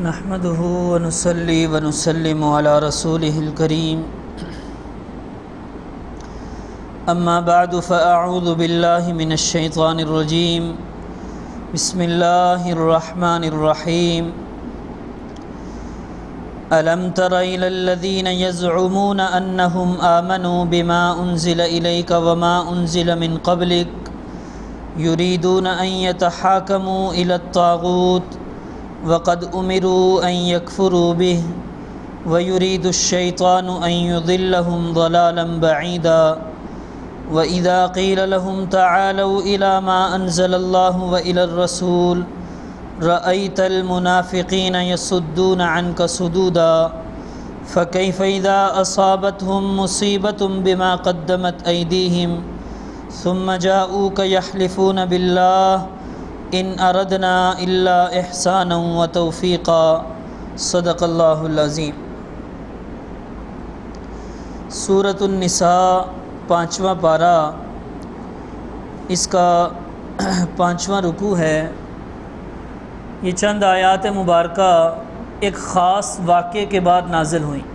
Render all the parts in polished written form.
نحمده ونصلي ونسلم على رسوله الكريم أما بعد فأعوذ بالله من الشيطان الرجيم بسم الله الرحمن الرحيم ألم تر إلى الذين يزعمون أنهم آمنوا بما أنزل إليك وما أنزل من قبلك يريدون أن يتحاكموا إلى الطاغوت وقد أمروا أن يكفروا به ويريد الشيطان أن يضلهم ضلالا بعيدا وإذا قيل لهم تعالوا إلى ما أنزل الله وإلى الرسول رأيت المنافقين يصدون عنك صدودا فكيف إذا أصابتهم مصيبة بما قدمت أيديهم ثم جاءوك يحلفون بالله إن أردنا إلا إحسانا وتوفيقا صدق اللہ العظیم۔ سورۃ النساء 5واں پارہ، اس کا 5واں رکوع ہے۔ یہ چند آیات مبارکہ ایک خاص واقعے کے بعد نازل ہوئیں۔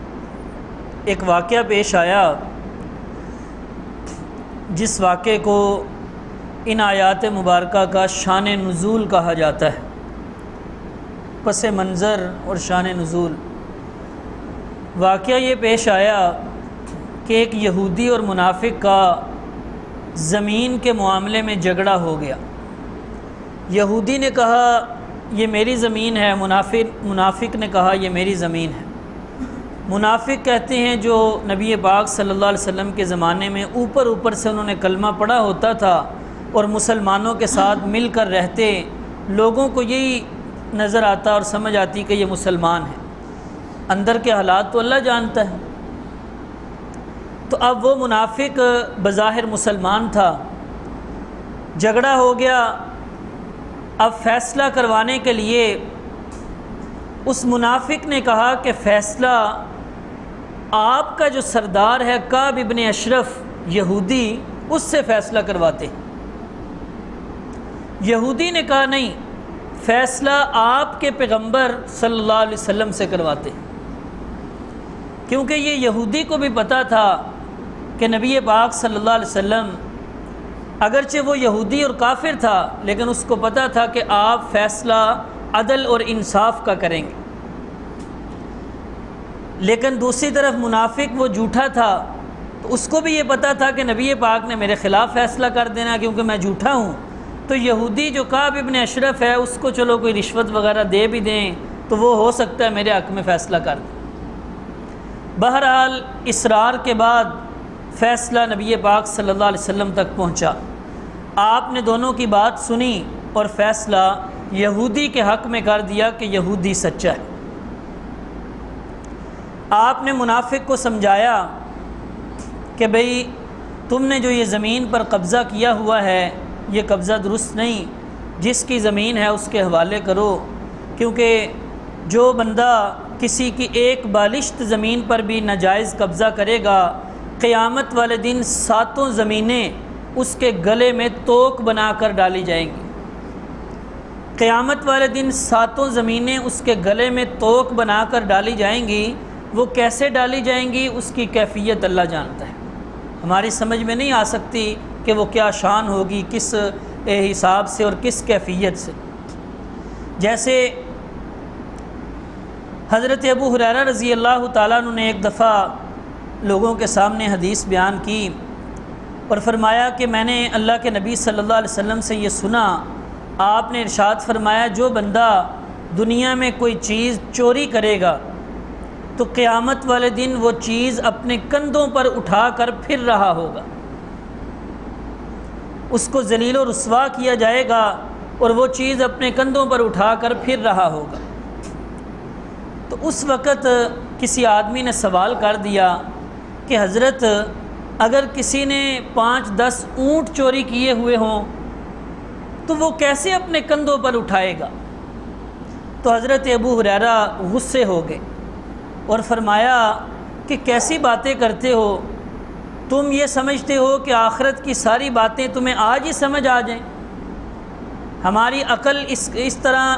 ایک واقعہ پیش آیا جس واقعے کو ان آیات مبارکہ کا شان نزول کہا جاتا ہے۔ پس منظر اور شان نزول واقعہ یہ پیش آیا کہ ایک یہودی اور منافق کا زمین کے معاملے میں جھگڑا ہو گیا۔ یہودی نے کہا یہ میری زمین ہے، منافق نے کہا یہ میری زمین ہے۔ منافق کہتے ہیں جو نبی پاک صلی اللہ علیہ وسلم کے زمانے میں اوپر سے انہوں نے کلمہ پڑھا ہوتا تھا اور مسلمانوں کے ساتھ مل کر رہتے، لوگوں کو یہی نظر آتا اور سمجھ آتی کہ یہ مسلمان ہیں، اندر کے حالات تو اللہ جانتا ہے۔ تو اب وہ منافق بظاہر مسلمان تھا، جھگڑا ہو گیا۔ اب فیصلہ کروانے کے لیے اس منافق نے کہا کہ فیصلہ آپ کا جو سردار ہے کعب ابن اشرف یہودی، اس سے فیصلہ کرواتے۔ یہودی نے کہا نہیں، فیصلہ آپ کے پیغمبر صلی اللہ علیہ وسلم سے کرواتے، کیونکہ یہ یہودی کو بھی پتہ تھا کہ نبی پاک صلی اللہ علیہ وسلم اگرچہ وہ یہودی اور کافر تھا لیکن اس کو پتہ تھا کہ آپ فیصلہ عدل اور انصاف کا کریں گے۔ لیکن دوسری طرف منافق وہ جھوٹا تھا، تو اس کو بھی یہ پتہ تھا کہ نبی پاک نے میرے خلاف فیصلہ کر دینا کیونکہ میں جھوٹا ہوں۔ تو یہودی جو کعب ابن اشرف ہے اس کو چلو کوئی رشوت وغیرہ دے بھی دیں تو وہ ہو سکتا ہے میرے حق میں فیصلہ کر دیں۔ بہرحال اصرار کے بعد فیصلہ نبی پاک صلی اللہ علیہ وسلم تک پہنچا۔ آپ نے دونوں کی بات سنی اور فیصلہ یہودی کے حق میں کر دیا کہ یہودی سچا ہے۔ آپ نے منافق کو سمجھایا کہ بھئی تم نے جو یہ زمین پر قبضہ کیا ہوا ہے یہ قبضہ درست نہیں، جس کی زمین ہے اس کے حوالے کرو، کیونکہ جو بندہ کسی کی ایک بالشت زمین پر بھی ناجائز قبضہ کرے گا، قیامت والے دن 7 زمینیں اس کے گلے میں توق بنا کر ڈالی جائیں گی۔ قیامت والے دن 7 زمینیں اس کے گلے میں توق بنا کر ڈالی جائیں گی۔ وہ کیسے ڈالی جائیں گی اس کی کیفیت اللہ جانتا ہے، ہماری سمجھ میں نہیں آ سکتی کہ وہ کیا شان ہوگی، کس حساب سے اور کس کیفیت سے۔ جیسے حضرت ابو ہریرہ رضی اللہ تعالیٰ عنہ نے ایک دفعہ لوگوں کے سامنے حدیث بیان کی اور فرمایا کہ میں نے اللہ کے نبی صلی اللہ علیہ وسلم سے یہ سنا، آپ نے ارشاد فرمایا جو بندہ دنیا میں کوئی چیز چوری کرے گا تو قیامت والے دن وہ چیز اپنے کندھوں پر اٹھا کر پھر رہا ہوگا، اس کو ذلیل و رسوا کیا جائے گا اور وہ چیز اپنے کندھوں پر اٹھا کر پھر رہا ہوگا۔ تو اس وقت کسی آدمی نے سوال کر دیا کہ حضرت اگر کسی نے 5-10 اونٹ چوری کیے ہوئے ہوں تو وہ کیسے اپنے کندھوں پر اٹھائے گا؟ تو حضرت ابو ہریرہ غصے ہو گئے اور فرمایا کہ کیسی باتیں کرتے ہو، تم یہ سمجھتے ہو کہ آخرت کی ساری باتیں تمہیں آج ہی سمجھ آ جائیں؟ ہماری عقل اس طرح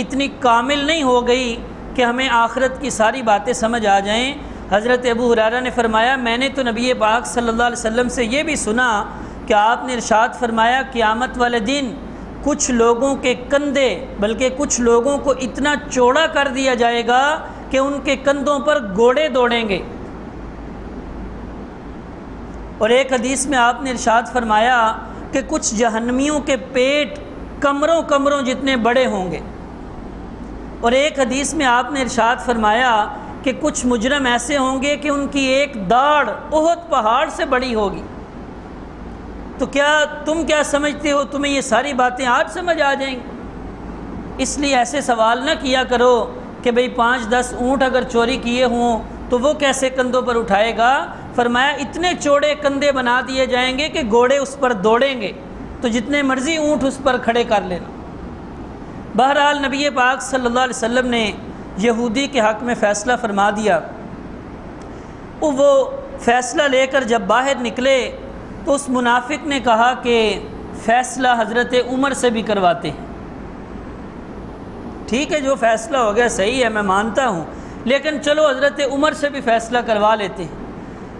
اتنی کامل نہیں ہو گئی کہ ہمیں آخرت کی ساری باتیں سمجھ آ جائیں۔ حضرت ابو ہریرہ نے فرمایا میں نے تو نبی پاک صلی اللہ علیہ وسلم سے یہ بھی سنا کہ آپ نے ارشاد فرمایا قیامت والے دن کچھ لوگوں کے کندھے بلکہ کچھ لوگوں کو اتنا چوڑا کر دیا جائے گا کہ ان کے کندھوں پر گھوڑے دوڑیں گے۔ اور ایک حدیث میں آپ نے ارشاد فرمایا کہ کچھ جہنمیوں کے پیٹ کمروں جتنے بڑے ہوں گے۔ اور ایک حدیث میں آپ نے ارشاد فرمایا کہ کچھ مجرم ایسے ہوں گے کہ ان کی ایک داڑھ احد پہاڑ سے بڑی ہوگی۔ تو تم کیا سمجھتے ہو تمہیں یہ ساری باتیں آج سمجھ آ جائیں گی؟ اس لیے ایسے سوال نہ کیا کرو کہ بھئی 5-10 اونٹ اگر چوری کیے ہوں تو وہ کیسے کندھوں پر اٹھائے گا۔ فرمایا اتنے چوڑے کندھے بنا دیے جائیں گے کہ گھوڑے اس پر دوڑیں گے، تو جتنے مرضی اونٹ اس پر کھڑے کر لینا۔ بہرحال نبی پاک صلی اللہ علیہ وسلم نے یہودی کے حق میں فیصلہ فرما دیا۔ وہ فیصلہ لے کر جب باہر نکلے تو اس منافق نے کہا کہ فیصلہ حضرت عمر سے بھی کرواتے ہیں۔ ٹھیک ہے، جو فیصلہ ہو گیا صحیح ہے، میں مانتا ہوں، لیکن چلو حضرت عمر سے بھی فیصلہ کروا لیتے ہیں۔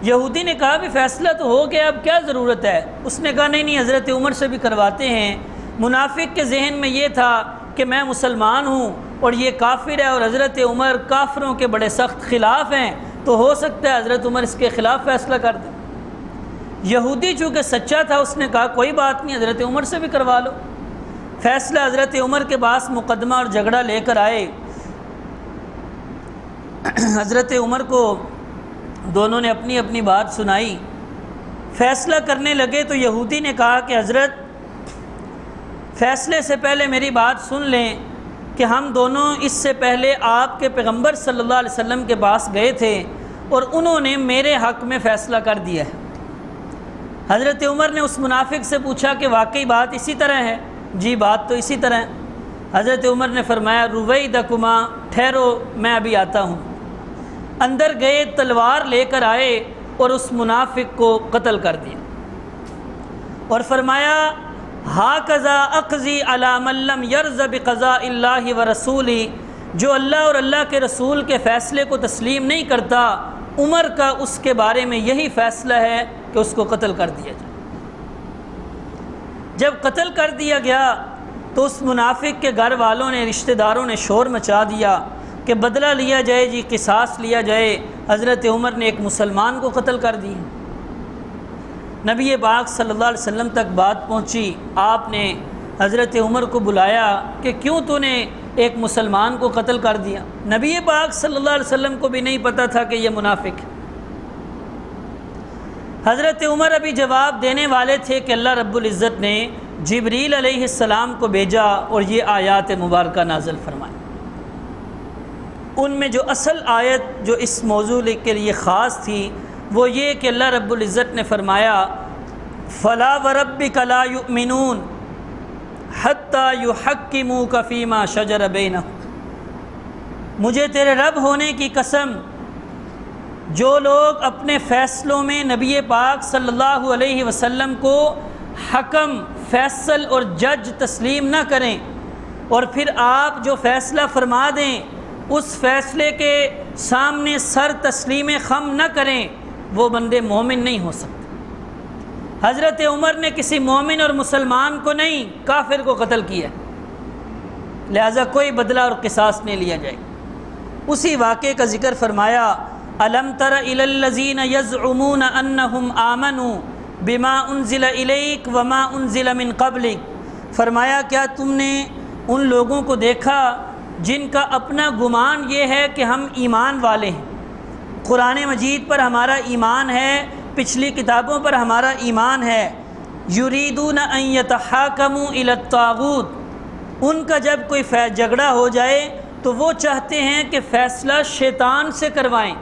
یہودی نے کہا بھی فیصلہ تو ہو گیا، اب کیا ضرورت ہے؟ اس نے کہا نہیں حضرت عمر سے بھی کرواتے ہیں۔ منافق کے ذہن میں یہ تھا کہ میں مسلمان ہوں اور یہ کافر ہے، اور حضرت عمر کافروں کے بڑے سخت خلاف ہیں، تو ہو سکتا ہے حضرت عمر اس کے خلاف فیصلہ کر دیں۔ یہودی چونکہ سچا تھا، اس نے کہا کوئی بات نہیں، حضرت عمر سے بھی کروا لو۔ فیصلہ حضرت عمر کے پاس مقدمہ اور جھگڑا لے کر آئے۔ حضرت عمر کو دونوں نے اپنی اپنی بات سنائی۔ فیصلہ کرنے لگے تو یہودی نے کہا کہ حضرت فیصلے سے پہلے میری بات سن لیں کہ ہم دونوں اس سے پہلے آپ کے پیغمبر صلی اللہ علیہ وسلم کے پاس گئے تھے اور انہوں نے میرے حق میں فیصلہ کر دیا ہے۔ حضرت عمر نے اس منافق سے پوچھا کہ واقعی بات اسی طرح ہے؟ جی بات تو اسی طرح ہے۔ حضرت عمر نے فرمایا رویدکما، ٹھہرو میں ابھی آتا ہوں۔ اندر گئے، تلوار لے کر آئے اور اس منافق کو قتل کر دیا، اور فرمایا ہاکذا اقضی علی من لم یرض بقضاء اللہ ورسولہ، جو اللہ اور اللہ کے رسول کے فیصلے کو تسلیم نہیں کرتا، عمر کا اس کے بارے میں یہی فیصلہ ہے کہ اس کو قتل کر دیا جائے۔ جب قتل کر دیا گیا تو اس منافق کے گھر والوں نے، رشتہ داروں نے شور مچا دیا کہ بدلہ لیا جائے، جی قصاص لیا جائے۔ حضرت عمر نے ایک مسلمان کو قتل کر دی۔ نبی پاک صلی اللہ علیہ وسلم تک بات پہنچی، آپ نے حضرت عمر کو بلایا کہ کیوں تو نے ایک مسلمان کو قتل کر دیا؟ نبی پاک صلی اللہ علیہ وسلم کو بھی نہیں پتہ تھا کہ یہ منافق ہے۔ حضرت عمر ابھی جواب دینے والے تھے کہ اللہ رب العزت نے جبریل علیہ السلام کو بھیجا اور یہ آیات مبارکہ نازل فرمائے۔ ان میں جو اصل آیت جو اس موضوع کے لیے خاص تھی وہ یہ کہ اللہ رب العزت نے فرمایا فَلَا وَرَبِّكَ لَا يُؤْمِنُونَ حَتَّى يُحَكِّمُوكَ فِي مَا شَجَرَ بَيْنَهُمْ، مجھے تیرے رب ہونے کی قسم، جو لوگ اپنے فیصلوں میں نبی پاک صلی اللہ علیہ وسلم کو حکم، فیصل اور جج تسلیم نہ کریں، اور پھر آپ جو فیصلہ فرما دیں اس فیصلے کے سامنے سر تسلیم خم نہ کریں، وہ بندے مومن نہیں ہو سکتے۔ حضرت عمر نے کسی مومن اور مسلمان کو نہیں، کافر کو قتل کیا، لہذا کوئی بدلہ اور قصاص نہیں لیا جائے۔ اسی واقعے کا ذکر فرمایا الم تر الی الذین یزعمون انہم آمنوا بما انزل الیک وما انزل من قبلک، فرمایا کیا تم نے ان لوگوں کو دیکھا جن کا اپنا گمان یہ ہے کہ ہم ایمان والے ہیں، قرآن مجید پر ہمارا ایمان ہے، پچھلی کتابوں پر ہمارا ایمان ہے، یریدون ان یتحاکموا الی الطاغوت، ان کا جب کوئی جھگڑا ہو جائے تو وہ چاہتے ہیں کہ فیصلہ شیطان سے کروائیں۔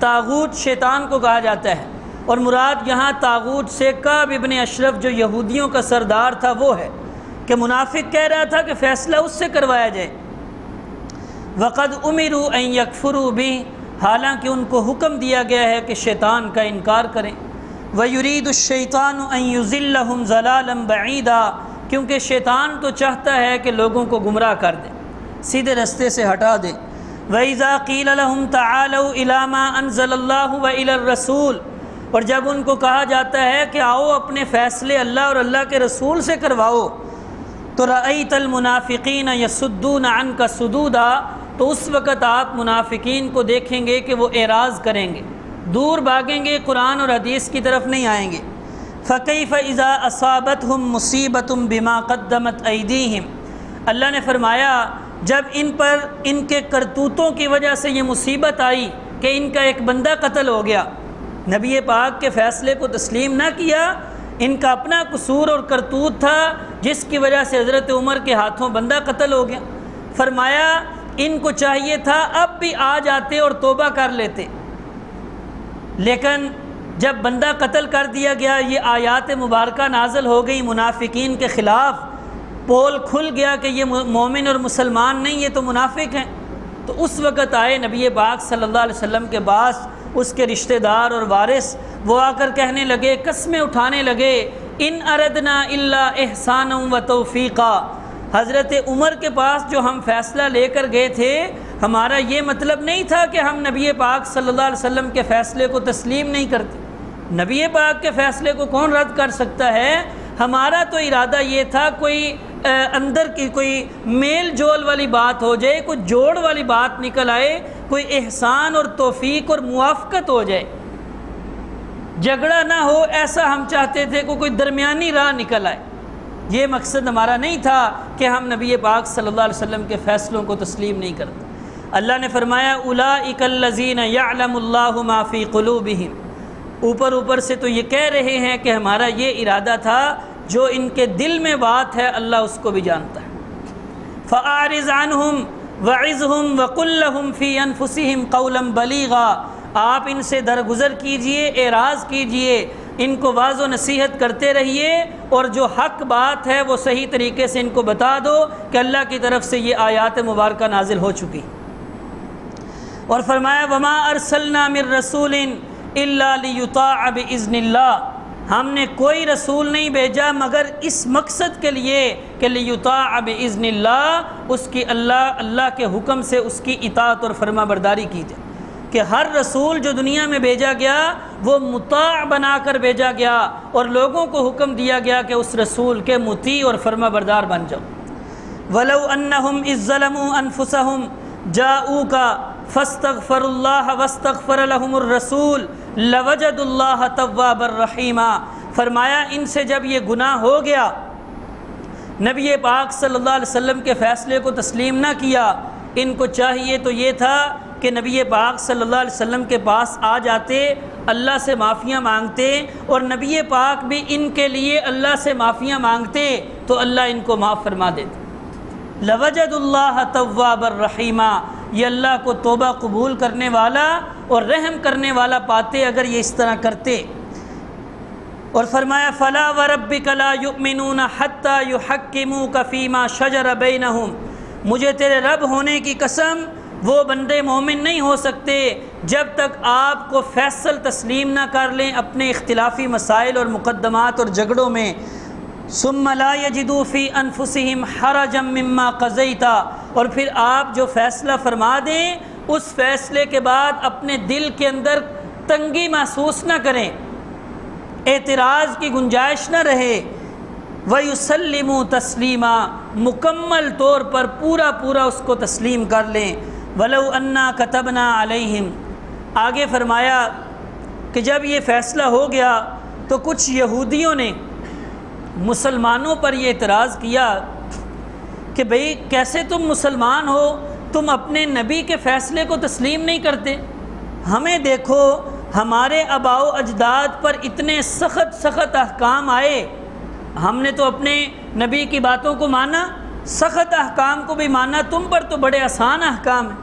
طاغوت شیطان کو کہا جاتا ہے، اور مراد یہاں طاغوت سے کعب ابن اشرف جو یہودیوں کا سردار تھا وہ ہے، کہ منافق کہہ رہا تھا کہ فیصلہ اس سے کروایا جائے۔ وقد امروا ان یکفروا بہ، حالانکہ ان کو حکم دیا گیا ہے کہ شیطان کا انکار کریں۔ ویرید الشیطان ان یضلهم ضلالا بعیدا، کیونکہ شیطان تو چاہتا ہے کہ لوگوں کو گمراہ کر دے، سیدھے رستے سے ہٹا دے۔ وَإِذَا قِيلَ لَهُمْ تَعَالَوْا إِلَى مَا أَنزَلَ اللَّهُ وَإِلَى الرَّسُولِ، اور جب ان کو کہا جاتا ہے کہ آؤ اپنے فیصلے اللہ اور اللہ کے رسول سے کرواؤ، تو رَأَيْتَ الْمُنَافِقِينَ يَصُدُّونَ عَنْكَ صُدُودًا، تو اس وقت آپ منافقین کو دیکھیں گے کہ وہ اعراض کریں گے، دور بھاگیں گے، قرآن اور حدیث کی طرف نہیں آئیں گے۔ فَكَيْفَ إِذَا أَصَابَتْهُمْ مُصِيبَةٌ بِمَا قَدَّمَتْ أَيْدِيهِمْ، اللہ نے فرمایا جب ان پر ان کے کرتوتوں کی وجہ سے یہ مصیبت آئی کہ ان کا ایک بندہ قتل ہو گیا، نبی پاک کے فیصلے کو تسلیم نہ کیا، ان کا اپنا قصور اور کرتوت تھا جس کی وجہ سے حضرت عمر کے ہاتھوں بندہ قتل ہو گیا۔ فرمایا ان کو چاہیے تھا اب بھی آ جاتے اور توبہ کر لیتے، لیکن جب بندہ قتل کر دیا گیا، یہ آیات مبارکہ نازل ہو گئی منافقین کے خلاف، پول کھل گیا کہ یہ مومن اور مسلمان نہیں، یہ تو منافق ہیں، تو اس وقت آئے نبی پاک صلی اللہ علیہ وسلم کے پاس اس کے رشتہ دار اور وارث، وہ آ کر کہنے لگے، قسمیں اٹھانے لگے، ان اردنا الا احسانا و توفیقا، حضرت عمر کے پاس جو ہم فیصلہ لے کر گئے تھے، ہمارا یہ مطلب نہیں تھا کہ ہم نبی پاک صلی اللہ علیہ وسلم کے فیصلے کو تسلیم نہیں کرتے، نبی پاک کے فیصلے کو کون رد کر سکتا ہے؟ ہمارا تو ارادہ یہ تھا کوئی اندر کی کوئی میل جول والی بات ہو جائے، کوئی جوڑ والی بات نکل آئے، کوئی احسان اور توفیق اور موافقت ہو جائے، جھگڑا نہ ہو، ایسا ہم چاہتے تھے کہ کوئی درمیانی راہ نکل آئے۔ یہ مقصد ہمارا نہیں تھا کہ ہم نبی پاک صلی اللہ علیہ وسلم کے فیصلوں کو تسلیم نہیں کرتے۔ اللہ نے فرمایا اولئک الذین یعلم اللہ ما فی قلوبہم، اوپر سے تو یہ کہہ رہے ہیں کہ ہمارا یہ ارادہ تھا، جو ان کے دل میں بات ہے اللہ اس کو بھی جانتا ہے۔ فَأَعْرِضْ عَنْهُمْ وَعِظْهُمْ وَقُلْ لَهُمْ فِي أَنفُسِهِمْ قَوْلًا بَلِيغًا، آپ ان سے درگزر کیجئے، اعراض کیجئے، ان کو واعظ و نصیحت کرتے رہیے، اور جو حق بات ہے وہ صحیح طریقے سے ان کو بتا دو کہ اللہ کی طرف سے یہ آیات مبارکہ نازل ہو چکی۔ اور فرمایا وَمَا أَرْسَلْنَا مِن رَّسُولٍ إِلَّا لِيُطَاعَ بِإِذْنِ اللَّهِ، ہم نے کوئی رسول نہیں بھیجا مگر اس مقصد کے لیے کہ لیطاع بإذن اللہ، اس کی اللہ کے حکم سے اس کی اطاعت اور فرما برداری کی جائے، کہ ہر رسول جو دنیا میں بھیجا گیا وہ مطاع بنا کر بھیجا گیا، اور لوگوں کو حکم دیا گیا کہ اس رسول کے مطیع اور فرما بردار بن جاؤ۔ وَلَوْ أَنَّهُمْ إِذ ظَّلَمُوا أَنفُسَهُمْ جَاءُوكَ فَاسْتَغْفَرُوا اللَّهَ وَاسْتَغْفَرَ لَهُمُ الرَّسُولُ لَوَجَدُوا اللَّهَ تَوَّابًا رَحِيمًا، فرمایا ان سے جب یہ گناہ ہو گیا، نبی پاک صلی اللہ علیہ وسلم کے فیصلے کو تسلیم نہ کیا، ان کو چاہیے تو یہ تھا کہ نبی پاک صلی اللہ علیہ وسلم کے پاس آ جاتے، اللہ سے معافیاں مانگتے، اور نبی پاک بھی ان کے لیے اللہ سے معافیاں مانگتے تو اللہ ان کو معاف فرما دیتے۔ لَوَجَدُوا اللَّهَ تَوَّابًا رَحِيمًا، یہ اللہ کو توبہ قبول کرنے والا اور رحم کرنے والا پاتے اگر یہ اس طرح کرتے۔ اور فرمایا فَلَا وَرَبِّكَ لَا يُؤْمِنُونَ حَتَّى يُحَكِّمُوكَ فِي مَا شَجَرَ بَيْنَهُمْ، مجھے تیرے رب ہونے کی قسم، وہ بندے مومن نہیں ہو سکتے جب تک آپ کو فیصل تسلیم نہ کر لیں اپنے اختلافی مسائل اور مقدمات اور جھگڑوں میں۔ ثم لا يجدوا في انفسهم حرجا مما قضيت، اور پھر آپ جو فیصلہ فرما دیں اس فیصلے کے بعد اپنے دل کے اندر تنگی محسوس نہ کریں، اعتراض کی گنجائش نہ رہے۔ وَيُسَلِّمُوا تَسْلِيمًا، مکمل طور پر پورا اس کو تسلیم کر لیں۔ وَلَوْ أَنَّا كَتَبْنَا عَلَيْهِمْ، آگے فرمایا کہ جب یہ فیصلہ ہو گیا تو کچھ یہودیوں نے مسلمانوں پر یہ اعتراض کیا کہ بھئی کیسے تم مسلمان ہو، تم اپنے نبی کے فیصلے کو تسلیم نہیں کرتے؟ ہمیں دیکھو، ہمارے آباء و اجداد پر اتنے سخت احکام آئے، ہم نے تو اپنے نبی کی باتوں کو مانا، سخت احکام کو بھی مانا، تم پر تو بڑے آسان احکام ہیں۔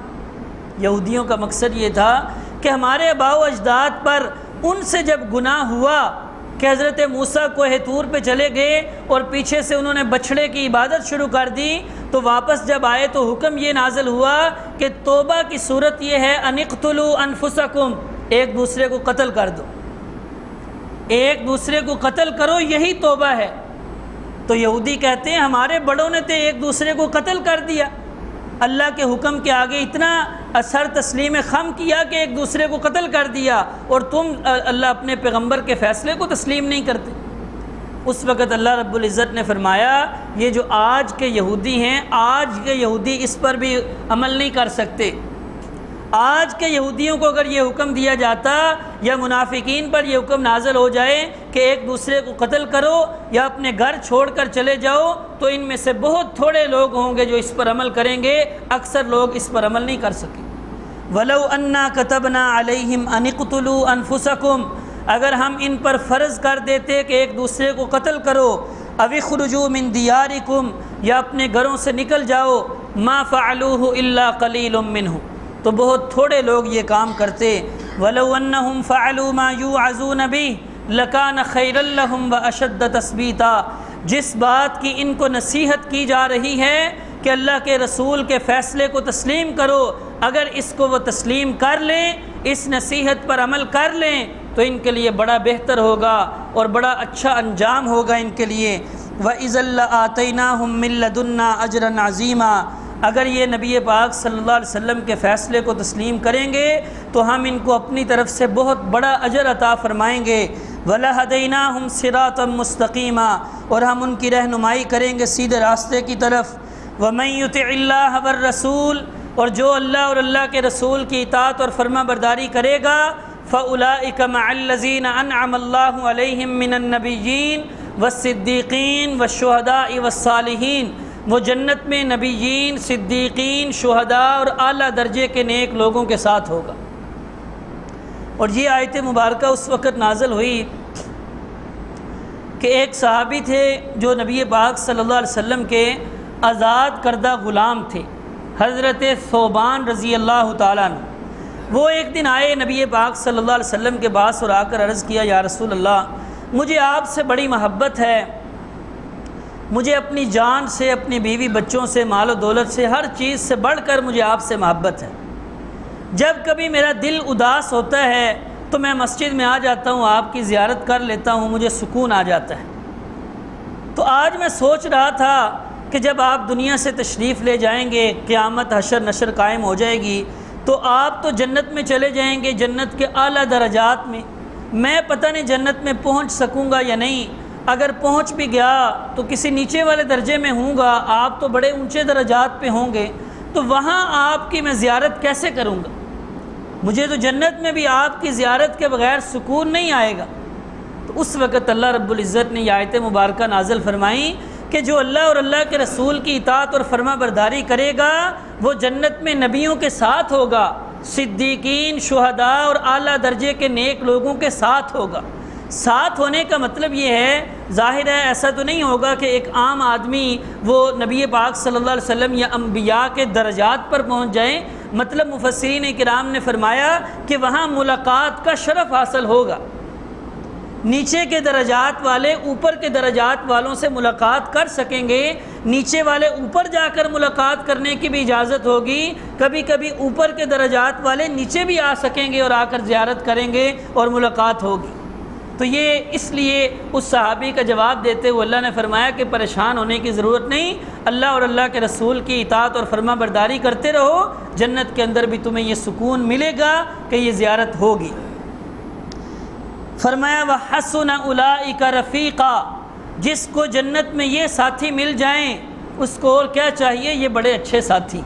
یہودیوں کا مقصد یہ تھا کہ ہمارے آباء و اجداد پر ان سے جب گناہ ہوا کہ حضرت موسیٰ کوہ طور پہ چلے گئے اور پیچھے سے انہوں نے بچھڑے کی عبادت شروع کر دی، تو واپس جب آئے تو حکم یہ نازل ہوا کہ توبہ کی صورت یہ ہے ان اقتلوا انفسکم، ایک دوسرے کو قتل کر دو، ایک دوسرے کو قتل کرو، یہی توبہ ہے۔ تو یہودی کہتے ہیں ہمارے بڑوں نے تو ایک دوسرے کو قتل کر دیا، اللہ کے حکم کے آگے اتنا اثر تسلیم خم کیا کہ ایک دوسرے کو قتل کر دیا، اور تم اللہ اپنے پیغمبر کے فیصلے کو تسلیم نہیں کرتے۔ اس وقت اللہ رب العزت نے فرمایا یہ جو آج کے یہودی ہیں، آج کے یہودی اس پر بھی عمل نہیں کر سکتے۔ آج کے یہودیوں کو اگر یہ حکم دیا جاتا یا منافقین پر یہ حکم نازل ہو جائے کہ ایک دوسرے کو قتل کرو یا اپنے گھر چھوڑ کر چلے جاؤ، تو ان میں سے بہت تھوڑے لوگ ہوں گے جو اس پر عمل کریں گے، اکثر لوگ اس پر عمل نہیں کر سکیں۔ وَلَوْ أَنَّا كَتَبْنَا عَلَيْهِمْ أَنِ اقْتُلُوا أَنفُسَكُمْ، اگر ہم ان پر فرض کر دیتے کہ ایک دوسرے کو قتل کرو، أَوِ اخْرُجُوا مِن دِيَارِكُمْ، یا اپنے گھروں سے نکل جاؤ، مَا فَعَلُوهُ إِلَّا قَلِيلٌ مِّنْهُمْ، تو بہت تھوڑے لوگ یہ کام کرتے۔ وَلَوْ أَنَّهُمْ فَعَلُوا مَا يُوعَظُونَ بِهِ لَكَانَ خَيْرًا لَهُمْ وَأَشَدَّ تَثْبِيتًا، جس بات کی ان کو نصیحت کی جا رہی ہے کہ اللہ کے رسول کے فیصلے کو تسلیم کرو، اگر اس کو وہ تسلیم کر لیں، اس نصیحت پر عمل کر لیں، تو ان کے لیے بڑا بہتر ہوگا اور بڑا اچھا انجام ہوگا ان کے لیے۔ وَإِذًا لَآتَيْنَاهُم مِّن لَّدُنَّا أَجْرًا عَظِيمًا، اگر یہ نبی پاک صلی اللہ علیہ وسلم کے فیصلے کو تسلیم کریں گے تو ہم ان کو اپنی طرف سے بہت بڑا اجر عطا فرمائیں گے۔ وَلَهَدَيْنَاهُمْ صِرَاطًا مُسْتَقِيمًا، اور ہم ان کی رہنمائی کریں گے سیدھے راستے کی طرف۔ وَمَن يُطِعِ اللَّهَ وَالرَّسُولَ، اور جو اللہ اور اللہ کے رسول کی اطاعت اور فرما برداری کرے گا، فَأُولَٰئِكَ مَعَ الَّذِينَ أَنْعَمَ اللَّهُ عَلَيْهِم مِّنَ النَّبِيِّينَ وَالصِّدِّيقِينَ وَالشُّهَدَاءِ وَالصَّالِحِينَ، وہ جنت میں نبیین، صدیقین، شہداء اور اعلیٰ درجے کے نیک لوگوں کے ساتھ ہوگا۔ اور یہ آیت مبارکہ اس وقت نازل ہوئی کہ ایک صحابی تھے جو نبی پاک صلی اللہ علیہ وسلم کے آزاد کردہ غلام تھے، حضرت ثوبان رضی اللہ تعالیٰ عنہ۔ وہ ایک دن آئے نبی پاک صلی اللہ علیہ وسلم کے پاس اور آ کر عرض کیا، یا رسول اللہ، مجھے آپ سے بڑی محبت ہے، مجھے اپنی جان سے، اپنی بیوی بچوں سے، مال و دولت سے، ہر چیز سے بڑھ کر مجھے آپ سے محبت ہے۔ جب کبھی میرا دل اداس ہوتا ہے تو میں مسجد میں آ جاتا ہوں، آپ کی زیارت کر لیتا ہوں، مجھے سکون آ جاتا ہے۔ تو آج میں سوچ رہا تھا کہ جب آپ دنیا سے تشریف لے جائیں گے، قیامت حشر نشر قائم ہو جائے گی، تو آپ تو جنت میں چلے جائیں گے، جنت کے اعلیٰ درجات میں۔ میں پتہ نہیں جنت میں پہنچ سکوں گا یا نہیں، اگر پہنچ بھی گیا تو کسی نیچے والے درجے میں ہوں گا، آپ تو بڑے اونچے درجات پہ ہوں گے، تو وہاں آپ کی میں زیارت کیسے کروں گا؟ مجھے تو جنت میں بھی آپ کی زیارت کے بغیر سکون نہیں آئے گا۔ تو اس وقت اللہ رب العزت نے یہ آیت مبارکہ نازل فرمائی کہ جو اللہ اور اللہ کے رسول کی اطاعت اور فرما برداری کرے گا وہ جنت میں نبیوں کے ساتھ ہوگا، صدیقین، شہداء اور اعلیٰ درجے کے نیک لوگوں کے ساتھ ہوگا۔ ساتھ ہونے کا مطلب یہ ہے، ظاہر ہے ایسا تو نہیں ہوگا کہ ایک عام آدمی وہ نبی پاک صلی اللہ علیہ وسلم یا انبیاء کے درجات پر پہنچ جائیں، مطلب مفسرین کرام نے فرمایا کہ وہاں ملاقات کا شرف حاصل ہوگا۔ نیچے کے درجات والے اوپر کے درجات والوں سے ملاقات کر سکیں گے، نیچے والے اوپر جا کر ملاقات کرنے کی بھی اجازت ہوگی، کبھی کبھی اوپر کے درجات والے نیچے بھی آ سکیں گے اور آ کر زیارت کریں گے اور ملاقات ہوگی۔ تو یہ اس لیے اس صحابی کا جواب دیتے ہوئے اللہ نے فرمایا کہ پریشان ہونے کی ضرورت نہیں، اللہ اور اللہ کے رسول کی اطاعت اور فرما برداری کرتے رہو، جنت کے اندر بھی تمہیں یہ سکون ملے گا کہ یہ زیارت ہوگی۔ فرمایا وَحَسُنَ أُولَٰئِكَ رَفِيقًا، جس کو جنت میں یہ ساتھی مل جائیں اس کو اور کیا چاہیے، یہ بڑے اچھے ساتھی۔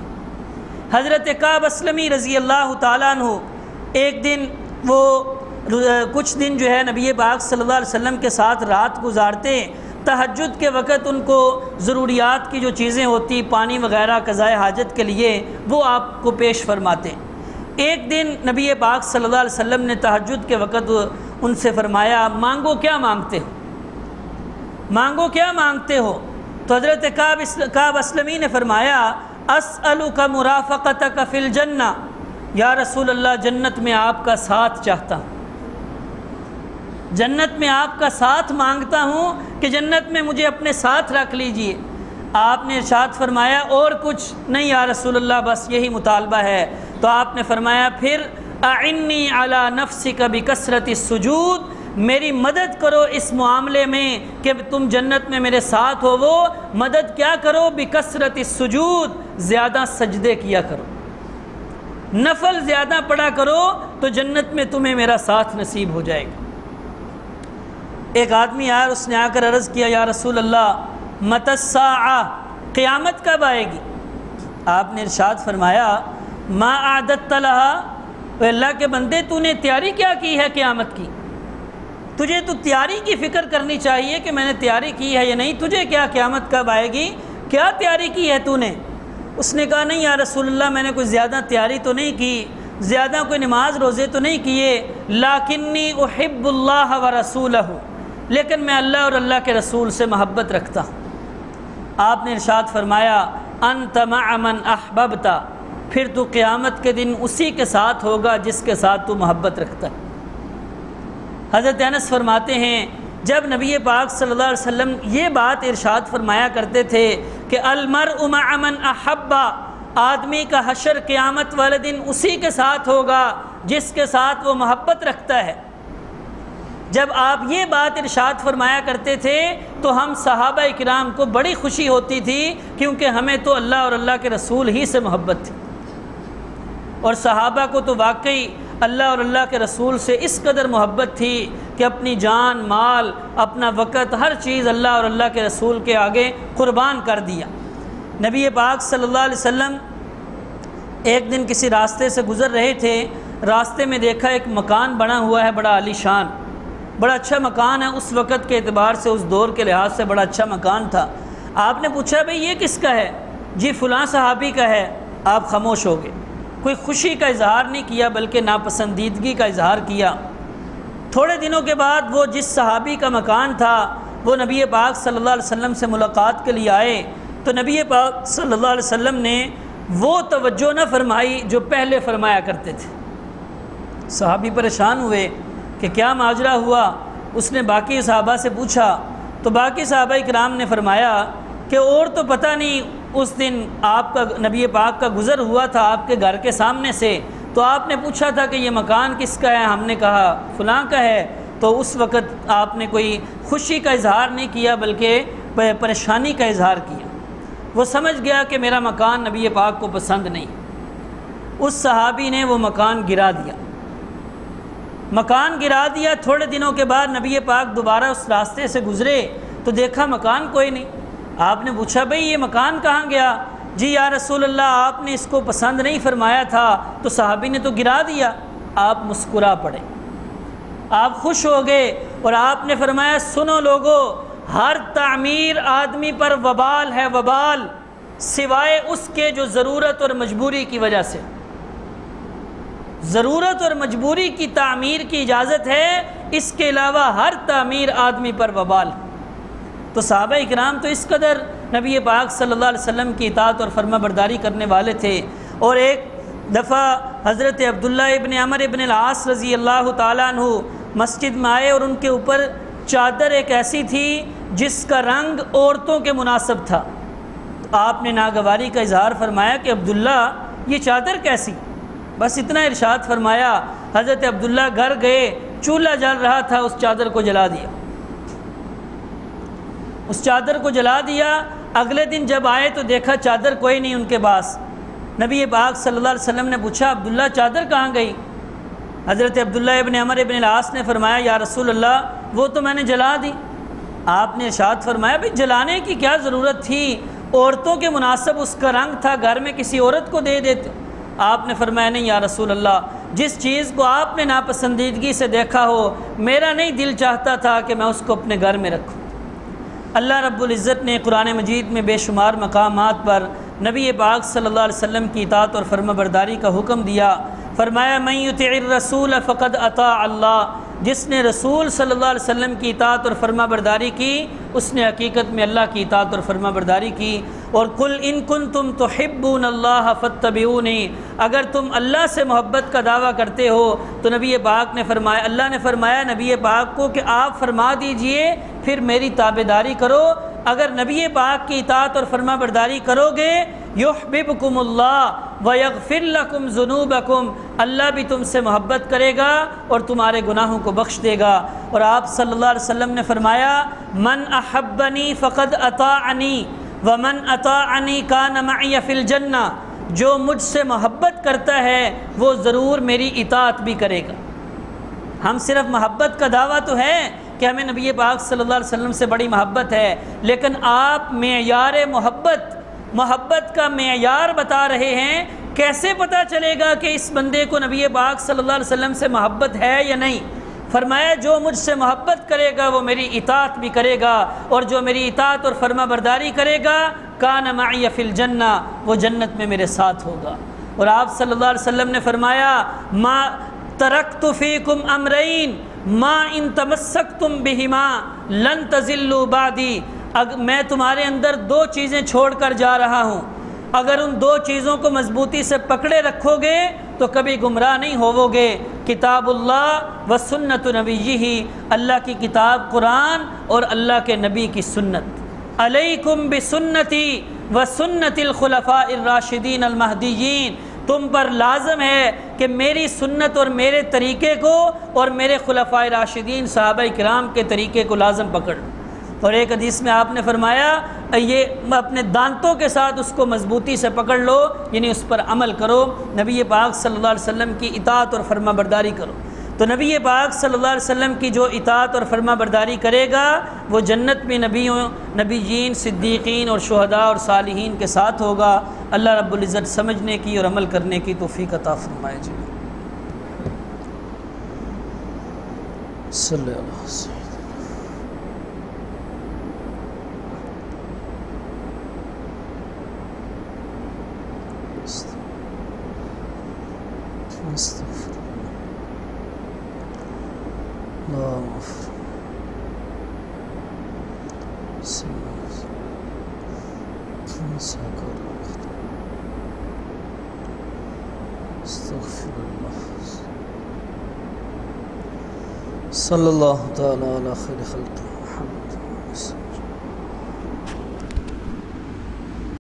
حضرت کعب اسلمی رضی اللہ تعالیٰ عنہ ایک دن وہ کچھ دن جو ہے نبی پاک صلی اللہ علیہ وسلم کے ساتھ رات گزارتے، تہجد کے وقت ان کو ضروریات کی جو چیزیں ہوتی، پانی وغیرہ قضاء حاجت کے لیے، وہ آپ کو پیش فرماتے۔ ایک دن نبی پاک صلی اللہ علیہ وسلم نے تہجد کے وقت ان سے فرمایا مانگو کیا مانگتے ہو، مانگو کیا مانگتے ہو؟ تو حضرت کعب اسلمی نے فرمایا اسألک مرافقتک فی الجنہ، یا رسول اللہ جنت میں آپ کا ساتھ چاہتا ہوں، جنت میں آپ کا ساتھ مانگتا ہوں کہ جنت میں مجھے اپنے ساتھ رکھ لیجئے۔ آپ نے ارشاد فرمایا اور کچھ نہیں یا رسول اللہ، بس یہی مطالبہ ہے۔ تو آپ نے فرمایا پھر اعنی علی نفسک بکثرت السجود، میری مدد کرو اس معاملے میں کہ تم جنت میں میرے ساتھ ہو، وہ مدد کیا کرو؟ بکثرت السجود، زیادہ سجدے کیا کرو، نفل زیادہ پڑھا کرو تو جنت میں تمہیں میرا ساتھ نصیب ہو جائے گا۔ ایک آدمی آیا، اس نے آ کر عرض کیا یا رسول اللہ متی الساعہ، قیامت کب آئے گی؟ آپ نے ارشاد فرمایا ما اعددت لها، اے اللہ کے بندے تو نے تیاری کیا کی ہے قیامت کی؟ تجھے تو تیاری کی فکر کرنی چاہیے کہ میں نے تیاری کی ہے یا نہیں، تجھے کیا قیامت کب آئے گی، کیا تیاری کی ہے تو نے؟ اس نے کہا نہیں یا رسول اللہ میں نے کوئی زیادہ تیاری تو نہیں کی، زیادہ کوئی نماز روزے تو نہیں کیے، لیکنی احب اللہ ورسولہ، لیکن میں اللہ اور اللہ کے رسول سے محبت رکھتا ہوں۔ آپ نے ارشاد فرمایا انت مع من احببت، پھر تو قیامت کے دن اسی کے ساتھ ہوگا جس کے ساتھ تو محبت رکھتا ہے۔ حضرت انس فرماتے ہیں جب نبی پاک صلی اللہ علیہ وسلم یہ بات ارشاد فرمایا کرتے تھے کہ المرء مع من احب، آدمی کا حشر قیامت والے دن اسی کے ساتھ ہوگا جس کے ساتھ وہ محبت رکھتا ہے، جب آپ یہ بات ارشاد فرمایا کرتے تھے تو ہم صحابہ کرام کو بڑی خوشی ہوتی تھی، کیونکہ ہمیں تو اللہ اور اللہ کے رسول ہی سے محبت تھی، اور صحابہ کو تو واقعی اللہ اور اللہ کے رسول سے اس قدر محبت تھی کہ اپنی جان، مال، اپنا وقت، ہر چیز اللہ اور اللہ کے رسول کے آگے قربان کر دیا۔ نبی پاک صلی اللہ علیہ وسلم ایک دن کسی راستے سے گزر رہے تھے، راستے میں دیکھا ایک مکان بنا ہوا ہے بڑا عالی شان، بڑا اچھا مکان ہے، اس وقت کے اعتبار سے اس دور کے لحاظ سے بڑا اچھا مکان تھا۔ آپ نے پوچھا بھئی یہ کس کا ہے؟ جی فلاں صحابی کا ہے۔ آپ خاموش ہو گئے، کوئی خوشی کا اظہار نہیں کیا بلکہ ناپسندیدگی کا اظہار کیا۔ تھوڑے دنوں کے بعد وہ جس صحابی کا مکان تھا وہ نبی پاک صلی اللہ علیہ وسلم سے ملاقات کے لیے آئے، تو نبی پاک صلی اللہ علیہ وسلم نے وہ توجہ نہ فرمائی جو پہلے فرمایا کرتے تھے۔ صحابی پریشان ہوئے کہ کیا ماجرا ہوا، اس نے باقی صحابہ سے پوچھا تو باقی صحابہ کرام نے فرمایا کہ اور تو پتہ نہیں، اس دن آپ کا نبی پاک کا گزر ہوا تھا آپ کے گھر کے سامنے سے، تو آپ نے پوچھا تھا کہ یہ مکان کس کا ہے، ہم نے کہا فلاں کا ہے، تو اس وقت آپ نے کوئی خوشی کا اظہار نہیں کیا بلکہ پریشانی کا اظہار کیا۔ وہ سمجھ گیا کہ میرا مکان نبی پاک کو پسند نہیں، اس صحابی نے وہ مکان گرا دیا۔ مکان گرا دیا، تھوڑے دنوں کے بعد نبی پاک دوبارہ اس راستے سے گزرے تو دیکھا مکان کوئی نہیں۔ آپ نے پوچھا بھئی یہ مکان کہاں گیا؟ جی یا رسول اللہ آپ نے اس کو پسند نہیں فرمایا تھا تو صحابی نے تو گرا دیا۔ آپ مسکرا پڑے، آپ خوش ہو گئے اور آپ نے فرمایا سنو لوگو، ہر تعمیر آدمی پر وبال ہے، وبال، سوائے اس کے جو ضرورت اور مجبوری کی وجہ سے، ضرورت اور مجبوری کی تعمیر کی اجازت ہے، اس کے علاوہ ہر تعمیر آدمی پر وبال ہے۔ تو صحابہ اکرام تو اس قدر نبی پاک صلی اللہ علیہ وسلم کی اطاعت اور فرما برداری کرنے والے تھے۔ اور ایک دفعہ حضرت عبداللہ ابن عمر ابن العاص رضی اللہ تعالیٰ عنہ مسجد میں آئے اور ان کے اوپر چادر ایک ایسی تھی جس کا رنگ عورتوں کے مناسب تھا۔ تو آپ نے ناگواری کا اظہار فرمایا کہ عبداللہ یہ چادر کیسی؟ بس اتنا ارشاد فرمایا، حضرت عبداللہ گھر گئے، چولہا جل رہا تھا، اس چادر کو جلا دیا، اس چادر کو جلا دیا۔ اگلے دن جب آئے تو دیکھا چادر کوئی نہیں ان کے پاس۔ نبی پاک صلی اللہ علیہ وسلم نے پوچھا عبداللہ چادر کہاں گئی؟ حضرت عبداللہ ابن عمر ابن العاص نے فرمایا یا رسول اللہ وہ تو میں نے جلا دی۔ آپ نے ارشاد فرمایا بھئی جلانے کی کیا ضرورت تھی، عورتوں کے مناسب اس کا رنگ تھا، گھر میں کسی عورت کو دے دیتے۔ آپ نے فرمایا نہیں یا رسول اللہ، جس چیز کو آپ نے ناپسندیدگی سے دیکھا ہو، میرا نہیں دل چاہتا تھا کہ میں اس کو اپنے گھر میں رکھوں۔ اللہ رب العزت نے قرآن مجید میں بے شمار مقامات پر نبی پاک صلی اللہ علیہ وسلم کی اطاعت اور فرما برداری کا حکم دیا۔ فرمایا من یطع الرسول فقد اطاع اللہ، جس نے رسول صلی اللہ علیہ وسلم کی اطاعت اور فرما برداری کی اس نے حقیقت میں اللہ کی اطاعت اور فرما برداری کی۔ اور قل ان کنتم تحبون اللہ فاتبعونی، اگر تم اللہ سے محبت کا دعویٰ کرتے ہو تو نبی پاک نے فرمایا، اللہ نے فرمایا نبی پاک کو کہ آپ فرما دیجئے پھر میری تابعداری کرو۔ اگر نبی پاک کی اطاعت اور فرما برداری کرو گے یحببکم اللہ ویغفر لکم ذنوبکم، اللہ بھی تم سے محبت کرے گا اور تمہارے گناہوں کو بخش دے گا۔ اور آپ صلی اللہ علیہ وسلم نے فرمایا من احبنی فقد اطاعنی، وَمَنْ أَطَاعَنِي كَانَ مَعِيَ فِي الْجَنَّةِ، جو مجھ سے محبت کرتا ہے وہ ضرور میری اطاعت بھی کرے گا۔ ہم صرف محبت کا دعویٰ تو ہے کہ ہمیں نبی پاک صلی اللہ علیہ وسلم سے بڑی محبت ہے، لیکن آپ معیار محبت کا معیار بتا رہے ہیں۔ کیسے پتہ چلے گا کہ اس بندے کو نبی پاک صلی اللہ علیہ وسلم سے محبت ہے یا نہیں؟ فرمایا جو مجھ سے محبت کرے گا وہ میری اطاعت بھی کرے گا، اور جو میری اطاعت اور فرما برداری کرے گا کان معی فی الجنہ، وہ جنت میں میرے ساتھ ہوگا۔ اور آپ صلی اللہ علیہ وسلم نے فرمایا ما ترکت فیکم امرین ما ان تمسکتم بہما لن تضلوا بعدی، میں تمہارے اندر دو چیزیں چھوڑ کر جا رہا ہوں، اگر ان دو چیزوں کو مضبوطی سے پکڑے رکھو گے تو کبھی گمراہ نہیں ہوو گے۔ کتاب اللہ و سنت نبیہ، اللہ کی کتاب قرآن اور اللہ کے نبی کی سنت۔ علیکم بسنتی و سنت الخلفاء الراشدین المہدیین، تم پر لازم ہے کہ میری سنت اور میرے طریقے کو اور میرے خلفاء راشدین صحابہ کرام کے طریقے کو لازم پکڑ۔ اور ایک حدیث میں آپ نے فرمایا یہ اپنے دانتوں کے ساتھ اس کو مضبوطی سے پکڑ لو، یعنی اس پر عمل کرو، نبی پاک صلی اللہ علیہ وسلم کی اطاعت اور فرما برداری کرو۔ تو نبی پاک صلی اللہ علیہ وسلم کی جو اطاعت اور فرما برداری کرے گا وہ جنت میں نبیین، صدیقین اور شہداء اور صالحین کے ساتھ ہوگا۔ اللہ رب العزت سمجھنے کی اور عمل کرنے کی توفیق عطا فرمائے جی۔ صلی اللہ علیہ وسلم۔ صلی اللہ تعالی علی خیر خلق۔